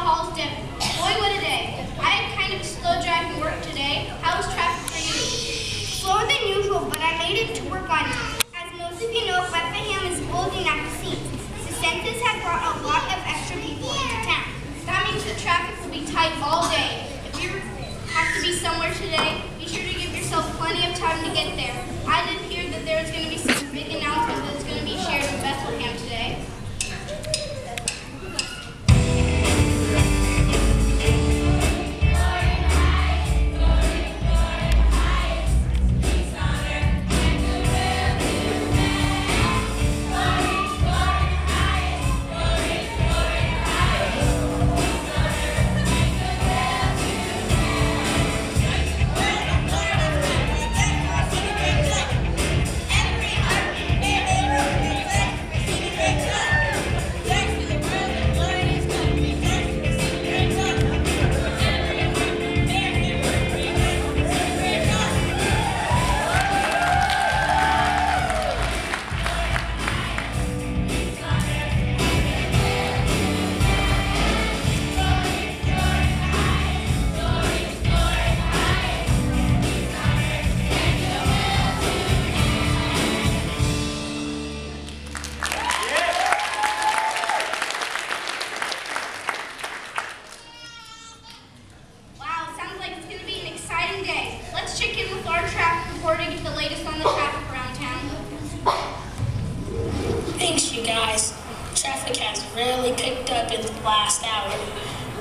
Halls, Devon. Boy, what a day. I had kind of a slow drive to work today. How was traffic for you? Slower than usual, but I made it to work on time. As most of you know, Bethlehem is bulging at the seams. The census has brought a lot of extra people into town. That means the traffic will be tight all day. If you have to be somewhere today, be sure to give yourself plenty of time to get there. I did hear that there was going to be some big announcement that's going to be shared in Bethlehem today.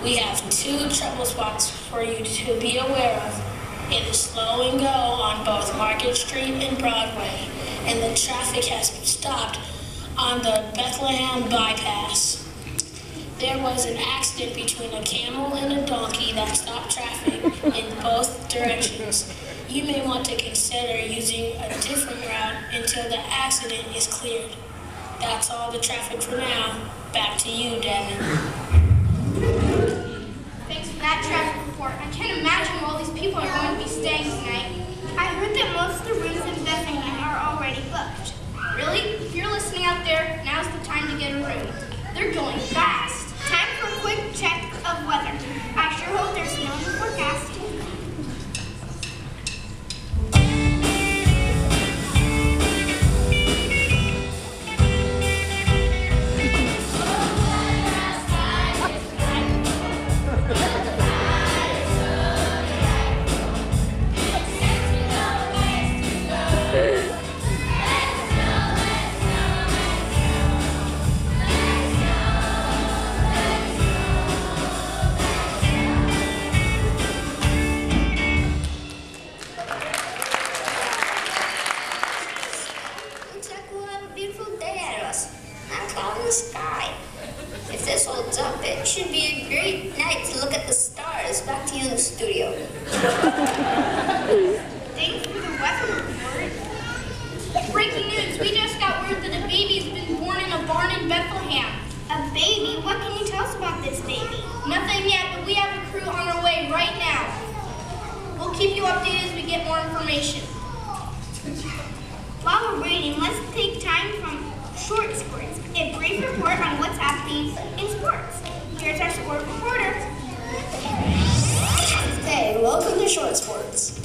We have 2 trouble spots for you to be aware of. It is slow and go on both Market Street and Broadway, and the traffic has stopped on the Bethlehem bypass. There was an accident between a camel and a donkey that stopped traffic in both directions. You may want to consider using a different route until the accident is cleared. That's all the traffic for now. Back to you, Devin. Thanks for that traffic report. I can't imagine where all these people are going to be staying tonight. I heard that most of the rooms in Bethlehem are already booked. Really? If you're listening out there, now's the time to get a room. They're going fast. Time for a quick check of weather. I sure hope there's snow in the forecast. Thanks for the weather report. Breaking news, we just got word that a baby's been born in a barn in Bethlehem. A baby? What can you tell us about this baby? Nothing yet, but we have a crew on our way right now. We'll keep you updated as we get more information. While we're waiting, let's take time from Short Sports, a brief report on what's happening in sports. Here's our sport reporter. Hey, welcome to Short Sports.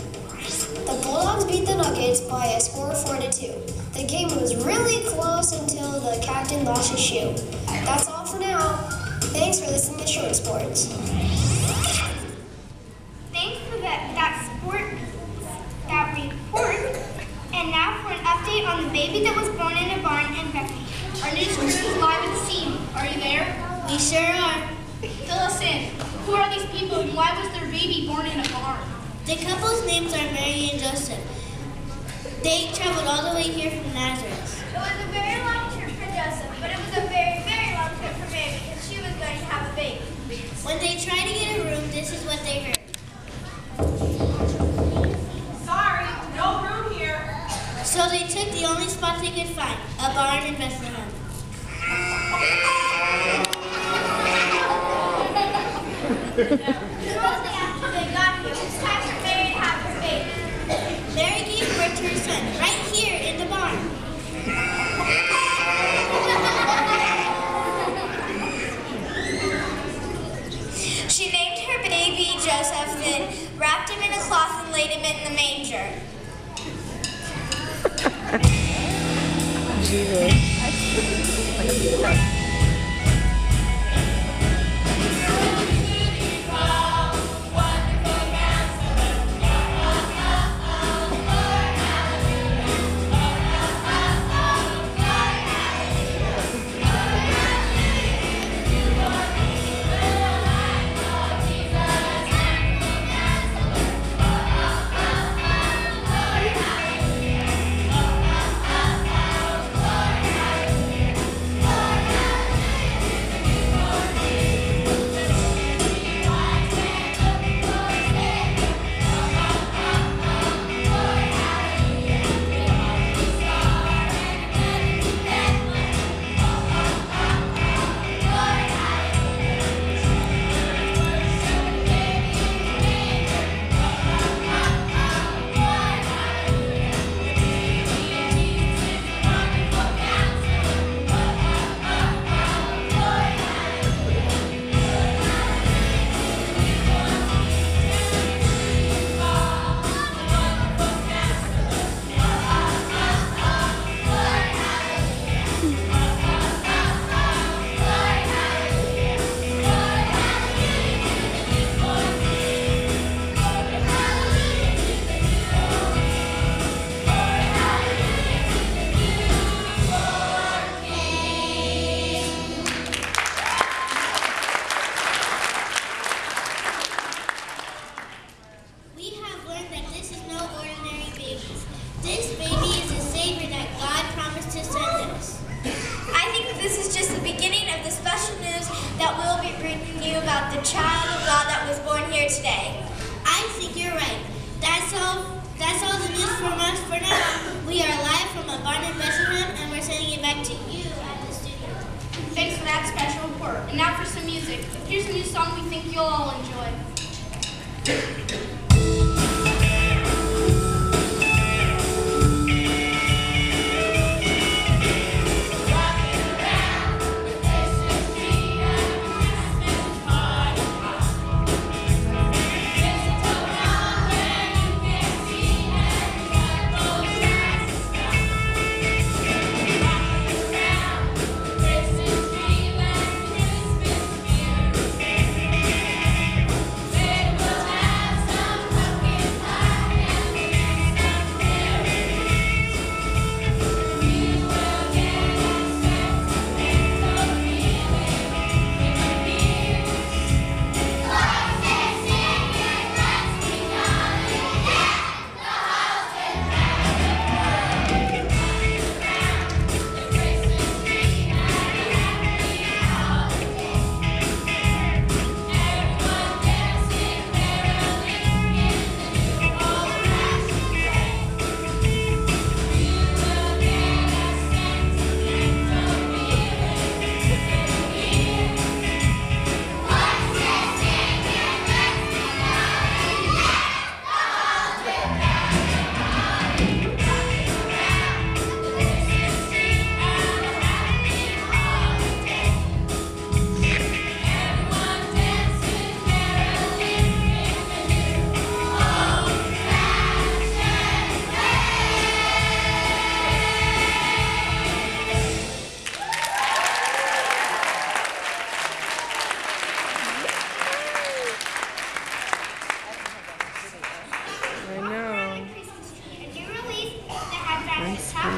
The Bulldogs beat the Nuggets by a score of 4-2. The game was really close until the captain lost his shoe. That's all for now. Thanks for listening to Short Sports. Thanks for that report. And now for an update on the baby that was born in a barn in Bethlehem. Our news crew is live at the scene. Are you there? We sure are. Fill us in. Who are these people and why was their baby born in a barn? The couple's names are Mary and Joseph. They traveled all the way here from Nazareth. It was a very long trip for Joseph, but it was a very, very long trip for Mary because she was going to have a baby. When they tried to get a room, this is what they heard. Sorry, no room here. So they took the only spot they could find, a barn in Bethlehem. Shortly after they got here, it was time for Mary to have her baby. Mary gave birth to her son, right here in the barn. in the manger. The child of God that was born here today. I think you're right. That's all the news from us for now. We are live from a barn in Bethlehem, and we're sending it back to you at the studio. Thanks for that special report. And now for some music. Here's a new song we think you'll all enjoy.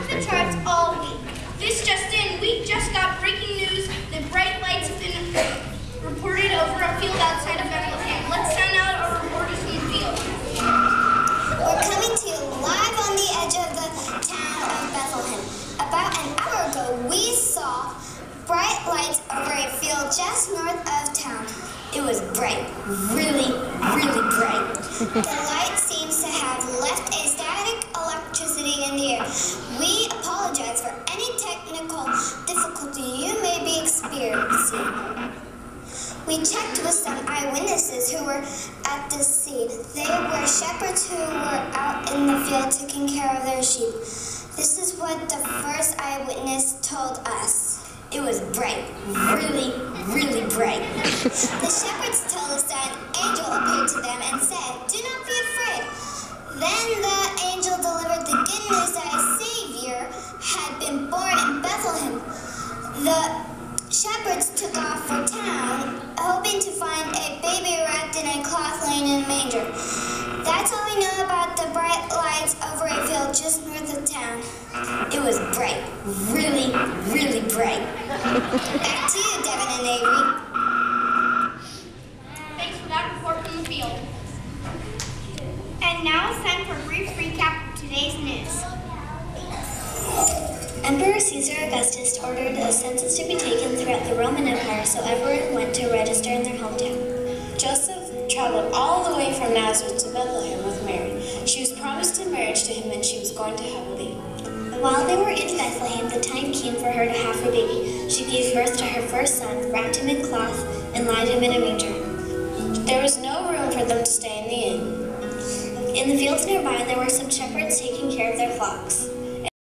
The charts all week. This just in, we just got breaking news. The bright lights have been reported over a field outside of Bethlehem. Let's send out our reporters from the field. We're coming to you live on the edge of the town of Bethlehem. About an hour ago, we saw bright lights over a field just north of town. It was bright, really, really bright. The light seems to have left a static electricity in the air. We apologize for any technical difficulty you may be experiencing. We checked with some eyewitnesses who were at the scene. They were shepherds who were out in the field taking care of their sheep. This is what the first eyewitness told us. It was bright, really, really bright. The shepherds told us that an angel appeared to them and said, "Do not be afraid." Then shepherds took off for town, hoping to find a baby wrapped in a cloth laying in a manger. That's all we know about the bright lights over a field just north of town. It was bright. Really, really bright. Back to you, Devin and Avery. Thanks for that report from the field. And now it's time for a brief recap of today's news. Emperor Caesar Augustus ordered a census to be taken throughout the Roman Empire, so everyone went to register in their hometown. Joseph traveled all the way from Nazareth to Bethlehem with Mary. She was promised in marriage to him and she was going to have a baby. While they were in Bethlehem, the time came for her to have her baby. She gave birth to her first son, wrapped him in cloth, and laid him in a manger. There was no room for them to stay in the inn. In the fields nearby, there were some shepherds taking care of their flocks.